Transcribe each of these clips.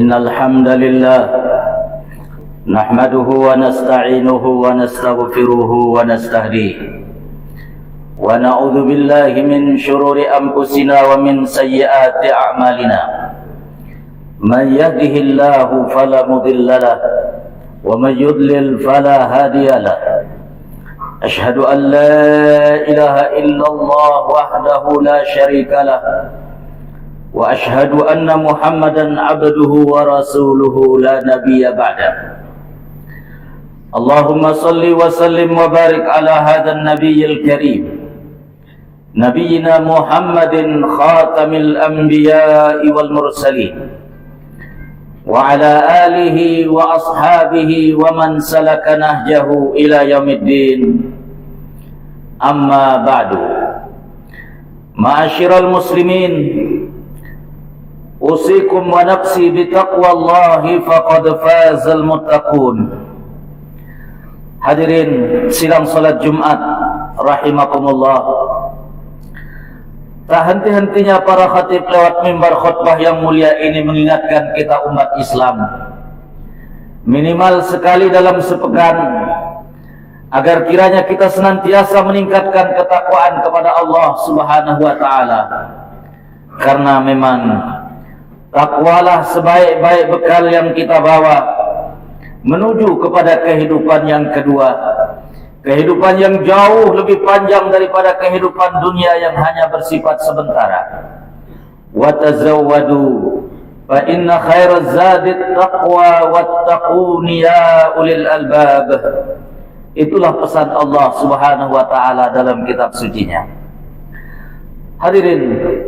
إن الحمد لله نحمده ونستعينه ونستغفره ونستهديه ونعوذ بالله من شرور أنفسنا ومن سيئات أعمالنا من يهده الله فلا مضل له ومن يضلل فلا هادي له أشهد أن لا إله إلا الله وحده لا شريك له وأشهد أن محمدا عبده ورسوله لا نبي بعده اللهم صل وسلم وبارك على هذا النبي الكريم نبينا محمد خاتم الأنبياء والمرسلين وعلى آله وأصحابه ومن سلك نهجه إلى يوم الدين أما بعد معاشر المسلمين أوصيكم ونفسي بتقوى الله فقد فاز المتقون. Hadirin sidang salat Jumat rahimakumullah. Tak henti-hentinya para khatib lewat mimbar khutbah yang mulia ini mengingatkan kita umat Islam minimal sekali dalam sepekan agar kiranya kita senantiasa meningkatkan ketakwaan kepada Allah Subhanahu wa taala. Karena memang takwalah sebaik-baik bekal yang kita bawa menuju kepada kehidupan yang kedua, kehidupan yang jauh lebih panjang daripada kehidupan dunia yang hanya bersifat sementara. Wa tazawwadu fa inna khairaz zadit taqwa wattaquni ya ulil albab. Itulah pesan Allah Subhanahu wa taala dalam kitab sucinya. Hadirin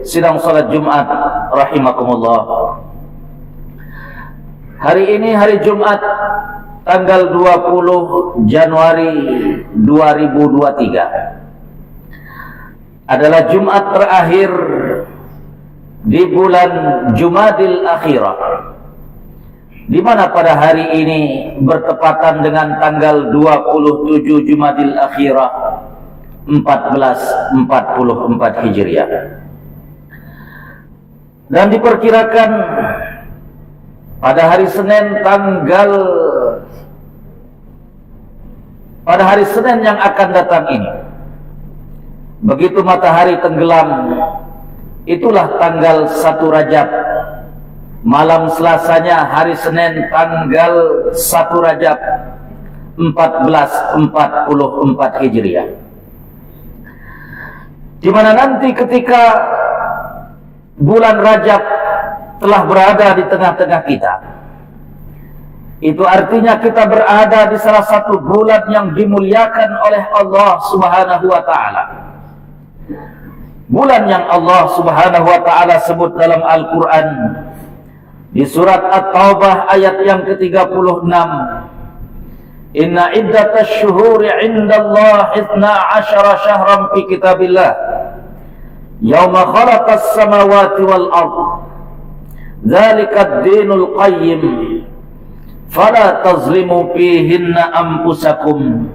sidang salat Jumat rahimakumullah. Hari ini hari Jumat tanggal 20 Januari 2023 adalah Jumat terakhir di bulan Jumadil Akhirah, di mana pada hari ini bertepatan dengan tanggal 27 Jumadil Akhirah 1444 Hijriah. Dan diperkirakan pada hari Senin yang akan datang ini, begitu matahari tenggelam, itulah tanggal 1 Rajab. Malam Selasanya hari Senin tanggal 1 Rajab 1444 Hijriah, di mana nanti ketika bulan Rajab telah berada di tengah-tengah kita, itu artinya kita berada di salah satu bulan yang dimuliakan oleh Allah Subhanahu wa taala. Bulan yang Allah Subhanahu wa taala sebut dalam Al-Qur'an di surat At-Taubah ayat yang ke-36, Inna iddatash syuhuri 'indallahi 12 syahran fi kitabillah yauma khalaqas samawati wal ardh dzalika ad-dinul qayyim fala tazlimu fihinna anfusakum.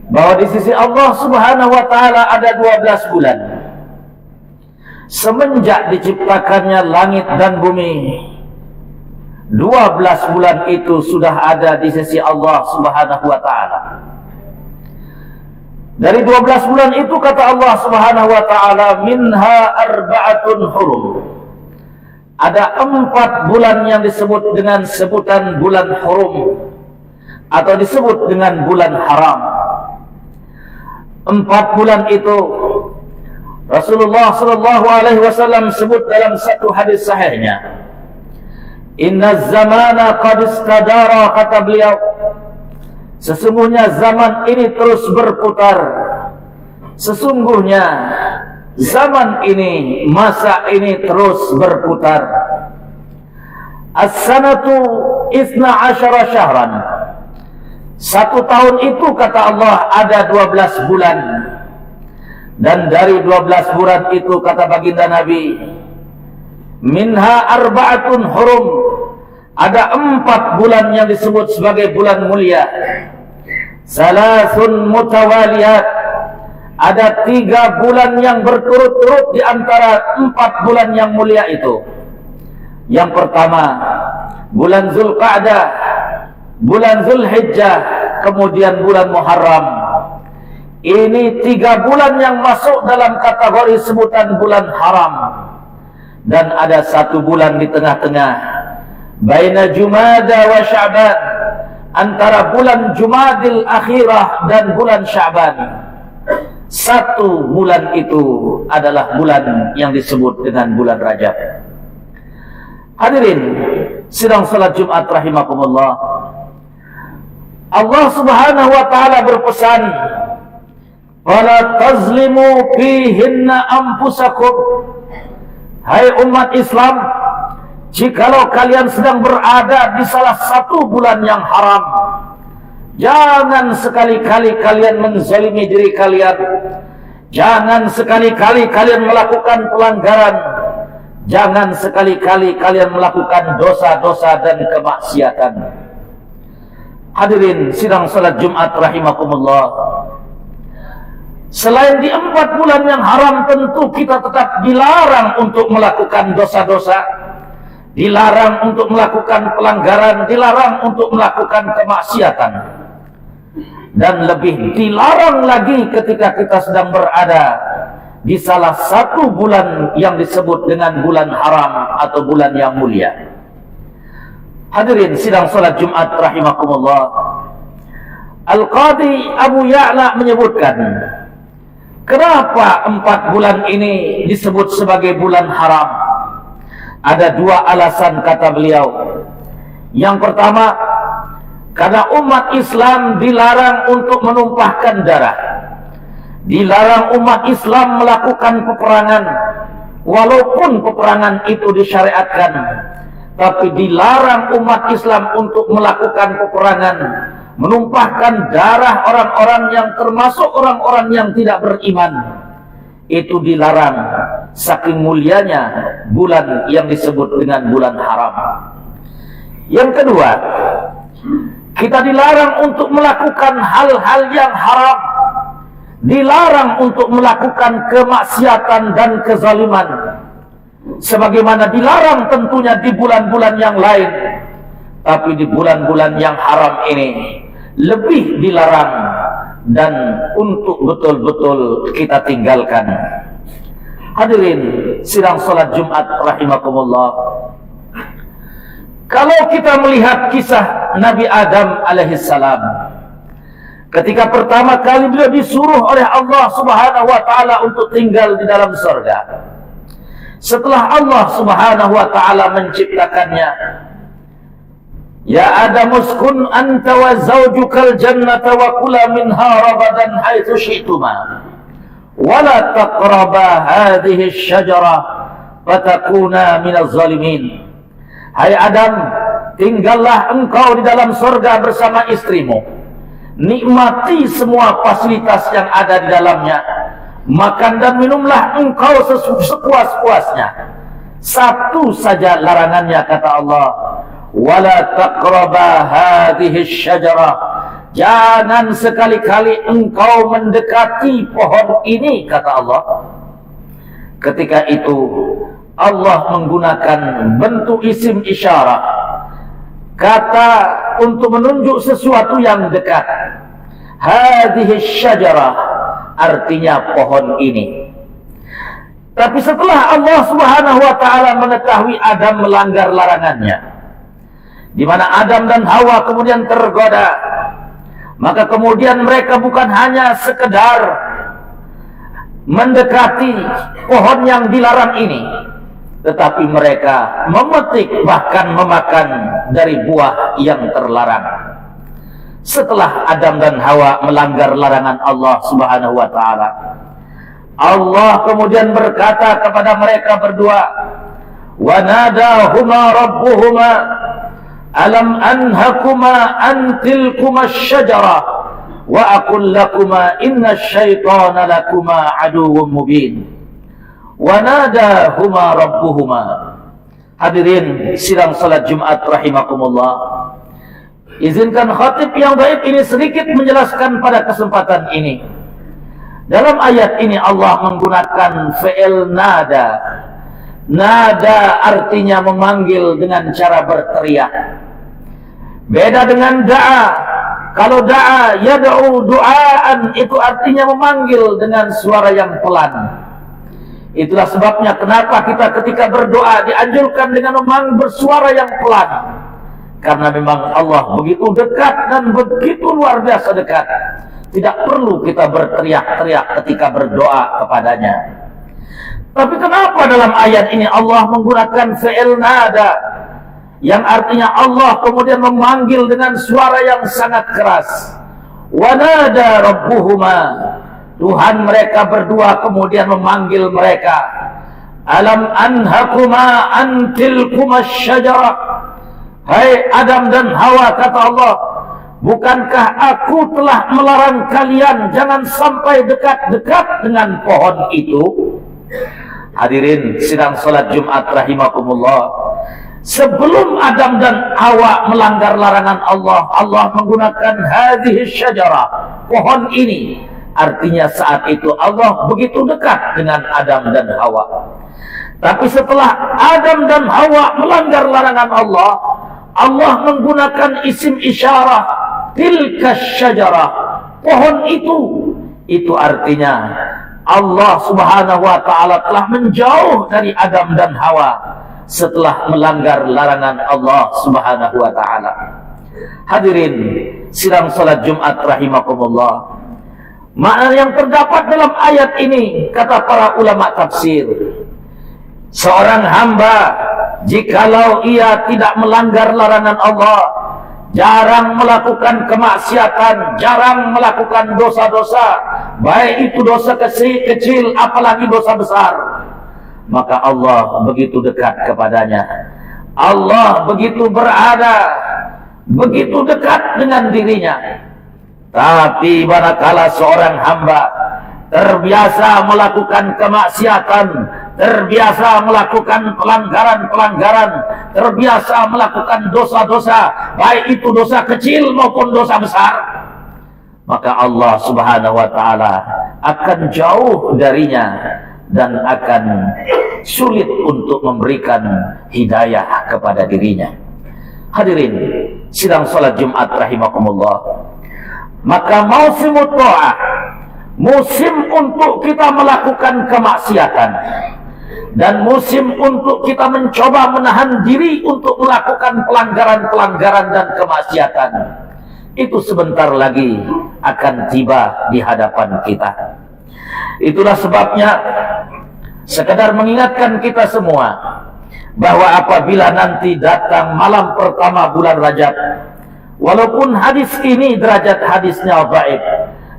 Bahwa di sisi Allah Subhanahu wa taala ada 12 bulan semenjak diciptakannya langit dan bumi. 12 bulan itu sudah ada di sisi Allah Subhanahu wa taala. Dari 12 bulan itu kata Allah Subhanahu wa taala, minha arba'atun hurum. Ada 4 bulan yang disebut dengan sebutan bulan hurum atau disebut dengan bulan haram. 4 bulan itu Rasulullah sallallahu alaihi wasallam sebut dalam satu hadis sahihnya, Inna zamana qad istadara, kata beliau, sesungguhnya zaman ini terus berputar. Sesungguhnya zaman ini, masa ini terus berputar. As-sanatu 12 syahran. 1 tahun itu kata Allah ada 12 bulan. Dan dari 12 bulan itu kata baginda Nabi, minha arba'atun hurum. Ada 4 bulan yang disebut sebagai bulan mulia. Salasun mutawaliyat. Ada 3 bulan yang berturut-turut di antara 4 bulan yang mulia itu. Yang pertama, bulan Zulqa'dah, bulan Zulhijjah, kemudian bulan Muharram. Ini 3 bulan yang masuk dalam kategori sebutan bulan haram. Dan ada 1 bulan di tengah-tengah, baina Jumada wa Sya'ban, antara bulan Jumadil Akhirah dan bulan Sya'ban. 1 bulan itu adalah bulan yang disebut dengan bulan Rajab. Hadirin sidang salat Jumat rahimakumullah, Allah Subhanahu wa taala berpesan, "Wala tazlimu fihinna anfusakum." Hai umat Islam, jikalau kalian sedang berada di salah satu bulan yang haram, jangan sekali-kali kalian menzalimi diri kalian. Jangan sekali-kali kalian melakukan pelanggaran. Jangan sekali-kali kalian melakukan dosa-dosa dan kemaksiatan. Hadirin sidang salat Jumat rahimakumullah, selain di 4 bulan yang haram, tentu kita tetap dilarang untuk melakukan dosa-dosa, dilarang untuk melakukan pelanggaran, dilarang untuk melakukan kemaksiatan. Dan lebih dilarang lagi ketika kita sedang berada di salah satu bulan yang disebut dengan bulan haram atau bulan yang mulia. Hadirin sidang salat Jumat rahimakumullah, Al-Qadi Abu Ya'la menyebutkan, kenapa 4 bulan ini disebut sebagai bulan haram? Ada 2 alasan kata beliau. Yang pertama, karena umat Islam dilarang untuk menumpahkan darah. Dilarang umat Islam melakukan peperangan, walaupun peperangan itu disyariatkan. Tapi dilarang umat Islam untuk melakukan peperangan, menumpahkan darah orang-orang yang termasuk orang-orang yang tidak beriman. Itu dilarang, saking mulianya bulan yang disebut dengan bulan haram. Yang kedua, kita dilarang untuk melakukan hal-hal yang haram, dilarang untuk melakukan kemaksiatan dan kezaliman, sebagaimana dilarang tentunya di bulan-bulan yang lain. Tapi di bulan-bulan yang haram ini lebih dilarang dan untuk betul-betul kita tinggalkan. Hadirin sidang salat Jumat rahimakumullah, kalau kita melihat kisah Nabi Adam alaihissalam, ketika pertama kali beliau disuruh oleh Allah Subhanahu wa taala untuk tinggal di dalam surga, setelah Allah Subhanahu wa taala menciptakannya, ya Adam uskun anta wa zawjukal jannata wa kula minha ragadan haitsu syi'tuma wa la taqraba hadhihi asy-syajarah fatakuna minaz zalimin. Hai Adam, tinggallah engkau di dalam surga bersama istrimu, nikmati semua fasilitas yang ada di dalamnya, makan dan minumlah engkau sepuas-puasnya. Satu saja larangannya, kata Allah, wala taqraba hadhihi asy-syajarah, jangan sekali-kali engkau mendekati pohon ini, kata Allah. Ketika itu Allah menggunakan bentuk isim isyarat, kata untuk menunjuk sesuatu yang dekat. Hadhihi asy-syajarah artinya pohon ini. Tapi setelah Allah Subhanahu wa taala mengetahui Adam melanggar larangannya, di mana Adam dan Hawa kemudian tergoda, maka kemudian mereka bukan hanya sekedar mendekati pohon yang dilarang ini, tetapi mereka memetik bahkan memakan dari buah yang terlarang. Setelah Adam dan Hawa melanggar larangan Allah Subhanahu wa taala, Allah kemudian berkata kepada mereka berdua, wa nadahuma rabbuhuma alam anhakuma an tilkuma asy-syajarah wa aqul lakuma inna asy-syaitana lakuma aduwwum mubin. Wa nadahuma rabbuhuma. Hadirin sidang salat Jumat rahimakumullah, izinkan khatib yang baik ini sedikit menjelaskan pada kesempatan ini. Dalam ayat ini Allah menggunakan fi'il nada Nada artinya memanggil dengan cara berteriak. Beda dengan da'a. Kalau da'a yad'u du'aan, itu artinya memanggil dengan suara yang pelan. Itulah sebabnya kenapa kita ketika berdoa dianjurkan dengan bersuara yang pelan. Karena memang Allah begitu dekat dan begitu luar biasa dekat. Tidak perlu kita berteriak-teriak ketika berdoa kepadanya. Tapi kenapa dalam ayat ini Allah menggunakan fi'il nada, yang artinya Allah kemudian memanggil dengan suara yang sangat keras. Wa nada rabbuhuma, Tuhan mereka berdua kemudian memanggil mereka. Alam anhakuma an tilkuma syajarah. Hai Adam dan Hawa, kata Allah, bukankah aku telah melarang kalian jangan sampai dekat-dekat dengan pohon itu? Hadirin sidang salat Jumat rahimakumullah, sebelum Adam dan Hawa melanggar larangan Allah, Allah menggunakan hadhihi syajarah, pohon ini. Artinya saat itu Allah begitu dekat dengan Adam dan Hawa. Tapi setelah Adam dan Hawa melanggar larangan Allah, Allah menggunakan isim isyarah, tilka syajarah, pohon itu. Itu artinya Allah subhanahu wa ta'ala telah menjauh dari Adam dan Hawa setelah melanggar larangan Allah subhanahu wa ta'ala. Hadirin sidang salat Jumat rahimakumullah, makna yang terdapat dalam ayat ini, kata para ulama tafsir, seorang hamba jikalau ia tidak melanggar larangan Allah, jarang melakukan kemaksiatan, jarang melakukan dosa-dosa, baik itu dosa kecil apalagi dosa besar, maka Allah begitu dekat kepadanya. Allah begitu berada, begitu dekat dengan dirinya. Tapi manakala seorang hamba terbiasa melakukan kemaksiatan, terbiasa melakukan pelanggaran-pelanggaran, terbiasa melakukan dosa-dosa, baik itu dosa kecil maupun dosa besar, maka Allah subhanahu wa ta'ala akan jauh darinya dan akan sulit untuk memberikan hidayah kepada dirinya. Hadirin sidang salat Jumat rahimakumullah, maka mausimut ta'ah, musim untuk kita melakukan kemaksiatan, dan musim untuk kita mencoba menahan diri untuk melakukan pelanggaran-pelanggaran dan kemaksiatan, itu sebentar lagi akan tiba di hadapan kita. Itulah sebabnya sekadar mengingatkan kita semua bahwa apabila nanti datang malam pertama bulan Rajab, walaupun hadis ini derajat hadisnya dhaif,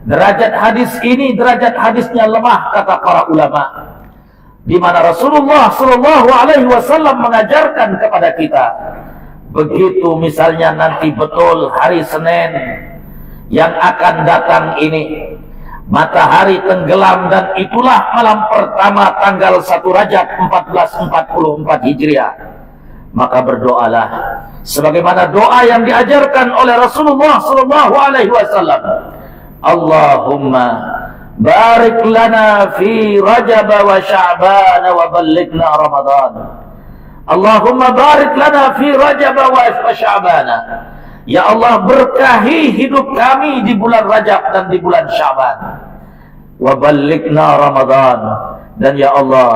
derajat hadis ini derajat hadisnya lemah, kata para ulama, di mana Rasulullah sallallahu alaihi wasallam mengajarkan kepada kita, begitu misalnya nanti betul hari Senin yang akan datang ini, matahari tenggelam, dan itulah malam pertama tanggal 1 Rajab 1444 Hijriah, maka berdoalah sebagaimana doa yang diajarkan oleh Rasulullah sallallahu alaihi wasallam. Allahumma barik lana fi Rajab wa Sya'ban wa ballighna Ramadan. Allahumma barik lana fi Rajab wa Sya'ban. Ya Allah, berkahi hidup kami di bulan Rajab dan di bulan Sya'ban. Wa ballighna Ramadan. Dan ya Allah,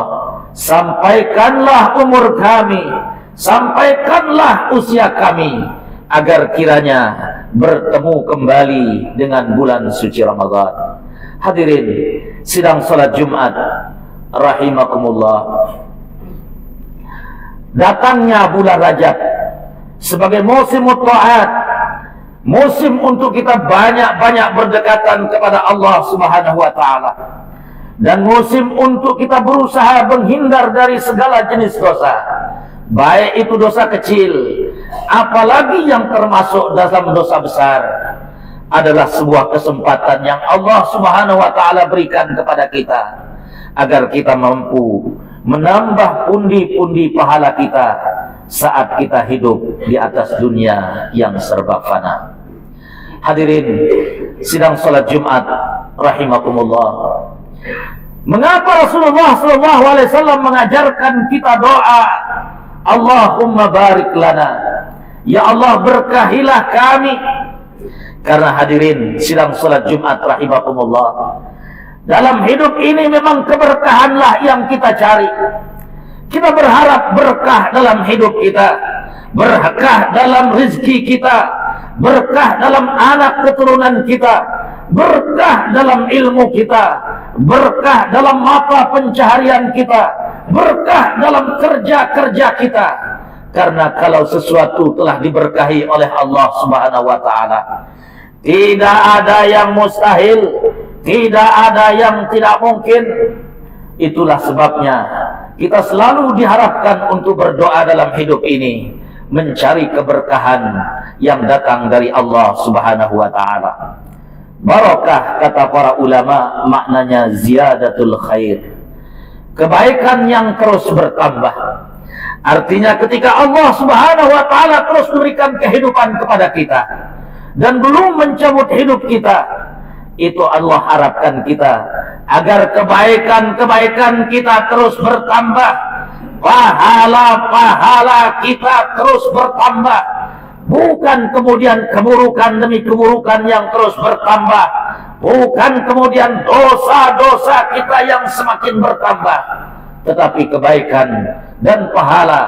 sampaikanlah umur kami, sampaikanlah usia kami, agar kiranya bertemu kembali dengan bulan suci Ramadan. Hadirin sidang salat Jumat rahimakumullah, datangnya bulan Rajab sebagai musim taat, musim untuk kita banyak-banyak berdekatan kepada Allah subhanahu wa ta'ala, dan musim untuk kita berusaha menghindar dari segala jenis dosa, baik itu dosa kecil apalagi yang termasuk dalam dosa besar. Adalah sebuah kesempatan yang Allah subhanahu wa ta'ala berikan kepada kita agar kita mampu menambah pundi-pundi pahala kita saat kita hidup di atas dunia yang serba fana. Hadirin sidang salat Jumat rahimakumullah, Mengapa Rasulullah SAW mengajarkan kita doa, Allahumma barik lana, ya Allah berkahilah kami? Karena hadirin sidang salat Jumat rahimakumullah, dalam hidup ini memang keberkahanlah yang kita cari. Kita berharap berkah dalam hidup kita, berkah dalam rezeki kita, berkah dalam anak keturunan kita, berkah dalam ilmu kita, berkah dalam mata pencaharian kita, berkah dalam kerja-kerja kita. Karena kalau sesuatu telah diberkahi oleh Allah Subhanahu wa taala, tidak ada yang mustahil, tidak ada yang tidak mungkin. Itulah sebabnya kita selalu diharapkan untuk berdoa dalam hidup ini, mencari keberkahan yang datang dari Allah Subhanahu wa taala. Barakah, kata para ulama, maknanya ziyadatul khair, kebaikan yang terus bertambah. Artinya ketika Allah Subhanahu wa taala terus memberikan kehidupan kepada kita dan belum mencabut hidup kita, itu Allah harapkan kita agar kebaikan-kebaikan kita terus bertambah, pahala-pahala kita terus bertambah, bukan kemudian keburukan demi keburukan yang terus bertambah, bukan kemudian dosa-dosa kita yang semakin bertambah, tetapi kebaikan dan pahala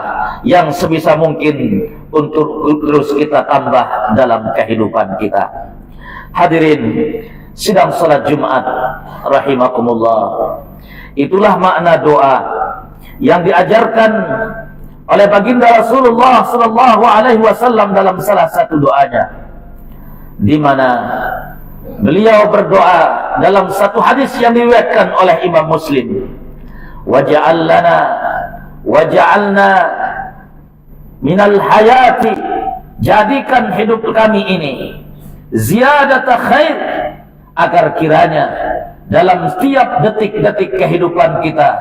yang sebisa mungkin untuk terus kita tambah dalam kehidupan kita. Hadirin sidang salat Jumat rahimakumullah, itulah makna doa yang diajarkan oleh baginda Rasulullah sallallahu alaihi wasallam dalam salah satu doanya, di mana beliau berdoa dalam satu hadis yang diriwayatkan oleh Imam Muslim, waja'alna minal hayati, jadikan hidup kami ini ziyadata khair, agar kiranya dalam setiap detik-detik kehidupan kita,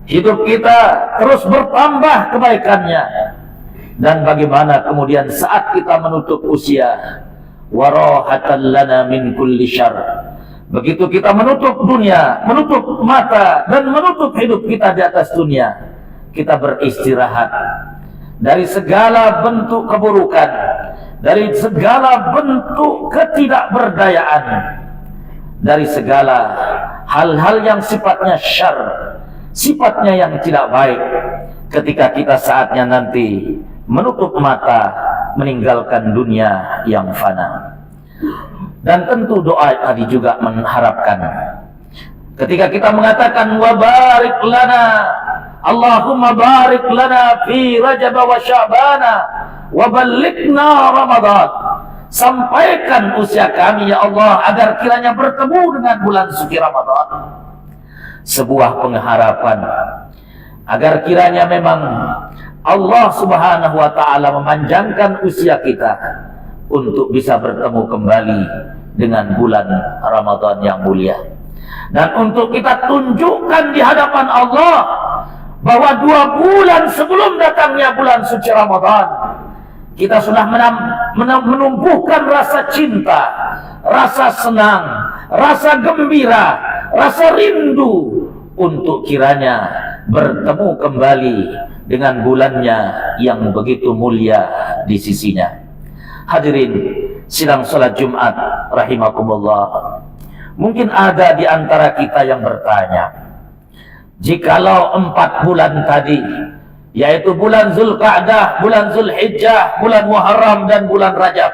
hidup kita terus bertambah kebaikannya. Dan bagaimana kemudian saat kita menutup usia, warahatan lana min kulli syarr, begitu kita menutup dunia, menutup mata dan menutup hidup kita di atas dunia, kita beristirahat dari segala bentuk keburukan, dari segala bentuk ketidakberdayaan, dari segala hal-hal yang sifatnya syarr, sifatnya yang tidak baik, ketika kita saatnya nanti menutup mata, meninggalkan dunia yang fana. Dan tentu doa tadi juga mengharapkan, ketika kita mengatakan wa barik lana, Allahumma barik lana fi Rajab wa Sya'bana wa ballighna Ramadan, sampaikan usia kami ya Allah agar kiranya bertemu dengan bulan suci Ramadan. Sebuah pengharapan agar kiranya memang Allah Subhanahu wa taala memanjangkan usia kita untuk bisa bertemu kembali dengan bulan Ramadan yang mulia, dan untuk kita tunjukkan di hadapan Allah bahwa 2 bulan sebelum datangnya bulan suci Ramadan kita sudah menumbuhkan rasa cinta, rasa senang, rasa gembira, rasa rindu untuk kiranya bertemu kembali dengan bulannya yang begitu mulia di sisinya. Hadirin sidang salat Jumat rahimakumullah, mungkin ada di antara kita yang bertanya, jikalau 4 bulan tadi, yaitu bulan Zulqa'dah, bulan Zulhijjah, bulan Muharram dan bulan Rajab,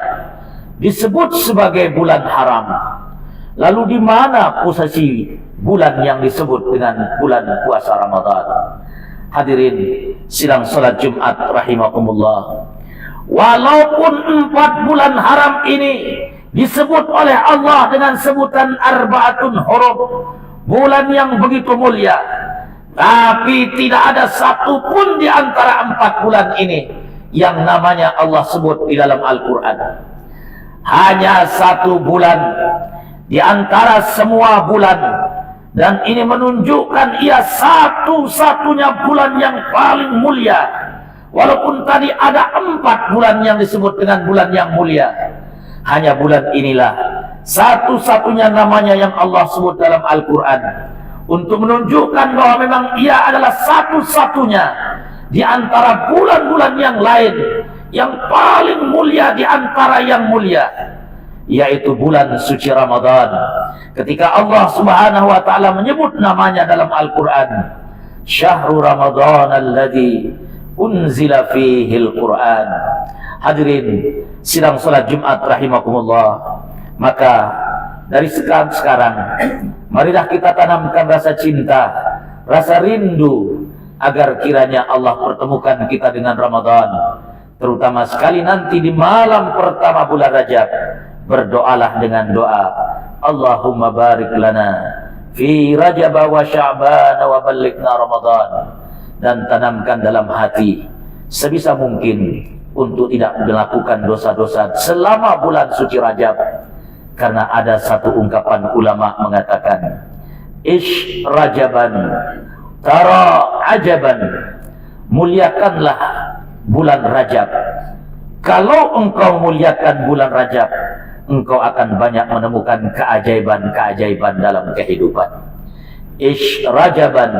disebut sebagai bulan haram, lalu di mana posisi bulan yang disebut dengan bulan puasa Ramadan? Hadirin sidang salat Jumat rahimakumullah, walaupun 4 bulan haram ini disebut oleh Allah dengan sebutan Arba'atun Hurum, bulan yang begitu mulia, tapi tidak ada satupun di antara 4 bulan ini yang namanya Allah sebut di dalam Al-Quran. Hanya 1 bulan di antara semua bulan, dan ini menunjukkan ia satu-satunya bulan yang paling mulia. Walaupun tadi ada 4 bulan yang disebut dengan bulan yang mulia, hanya bulan inilah satu-satunya namanya yang Allah sebut dalam Al-Quran, untuk menunjukkan bahwa memang ia adalah satu-satunya di antara bulan-bulan yang lain yang paling mulia di antara yang mulia, yaitu bulan suci Ramadan. Ketika Allah Subhanahu wa taala menyebut namanya dalam Al-Qur'an, Syahrul Ramadan alladzi unzila fihi al-Qur'an. Hadirin sidang salat Jumat rahimakumullah, maka dari sekarang marilah kita tanamkan rasa cinta, rasa rindu agar kiranya Allah pertemukan kita dengan Ramadan, terutama sekali nanti di malam pertama bulan Rajab. Berdoalah dengan doa, Allahumma barik lana fi Rajab wa Sya'ban wa ballighna Ramadan, dan tanamkan dalam hati sebisa mungkin untuk tidak melakukan dosa-dosa selama bulan suci Rajab, karena ada satu ungkapan ulama mengatakan, ish rajaban tara ajaban, muliakanlah bulan Rajab. Kalau engkau muliakan bulan Rajab, engkau akan banyak menemukan keajaiban-keajaiban dalam kehidupan. Ish rajaban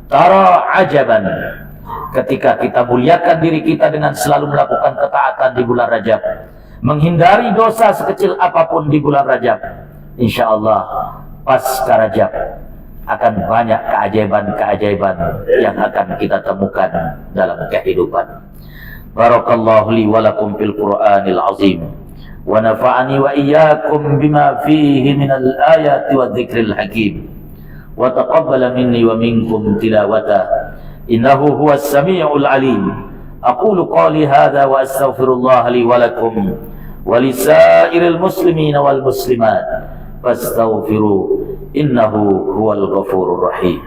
tara ajaban. Ketika kita muliakan diri kita dengan selalu melakukan ketaatan di bulan Rajab, menghindari dosa sekecil apapun di bulan Rajab, insya Allah pasca Rajab akan banyak keajaiban-keajaiban yang akan kita temukan dalam kehidupan. Barakallahu li wa lakum fil Qur'anil azim, wa nafa'ani wa iyyakum bima fihi minal ayati wa dzikril hakim, wa taqabbala minni wa minkum tilawata, innahu huwas sami'ul alim. Aqulu qali hadza wa astaghfirullah li wa lakum wa lisairil muslimin wal muslimat fastaghfiru innahu huwal ghafurur rahim.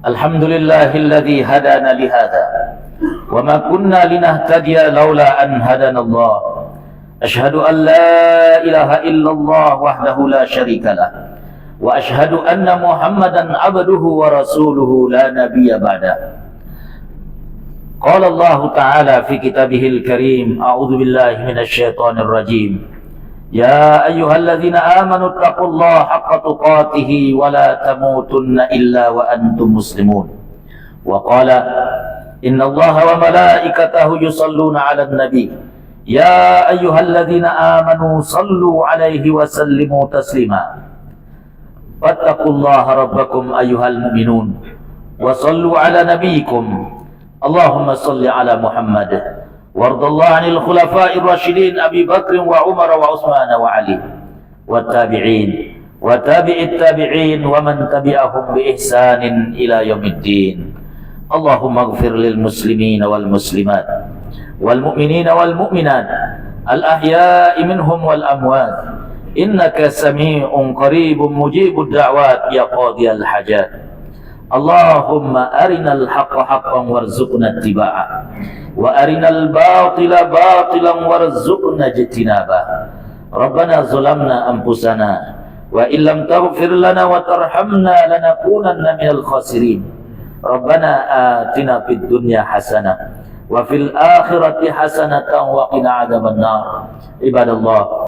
Alhamdulillahilladzi hadana lihada wa ma kunna linahtadiya laula an hadana Allah. Ashhadu an la ilaha illallah wahdahu la syarika lah, wa ashhadu anna Muhammadan abduhu wa rasuluhu la nabiyya ba'da. Qala Allah Ta'ala fi kitabihil karim, a'udzu billahi minasy syaithanir rajim. Ya ayyuhalladzina amanu taqullaha haqqa tuqatih wa la tamutunna illa wa antum muslimun. Wa qala innallaha wa malaikatahu yusalluna 'alan nabi. Ya ayyuhalladzina amanu sallu 'alaihi wa sallimu taslima. Fattaqullaha rabbakum ayyuhal mu'minun wa sallu 'ala nabiyikum. Allahumma salli 'ala Muhammad wardallahu 'anil khulafa'ir rasyidin Abi Bakr wa Umar wa Utsman wa Ali wa tabi'in wa tabi'it tabi'in wa man tabi'ahum bi ihsanin ila yaumiddin. Allahumma ighfir lil muslimin wal muslimat wal mu'minin wal mu'minat al ahya'i minhum wal amwat innaka sami'un qaribun mujibud da'wat ya qadiyal hajat. Allahumma arinal haqqa haqqan warzuqna ittiba'ah wa arinal batila batilan warzuqna ijtinabah. Rabbana zalamna anfusana wa illam taghfir lana wa tarhamna lanakunanna minal khasirin. Rabbana atina fid dunya hasanah wa fil akhirati hasanatan wa qina adzabannar. Ibadallah,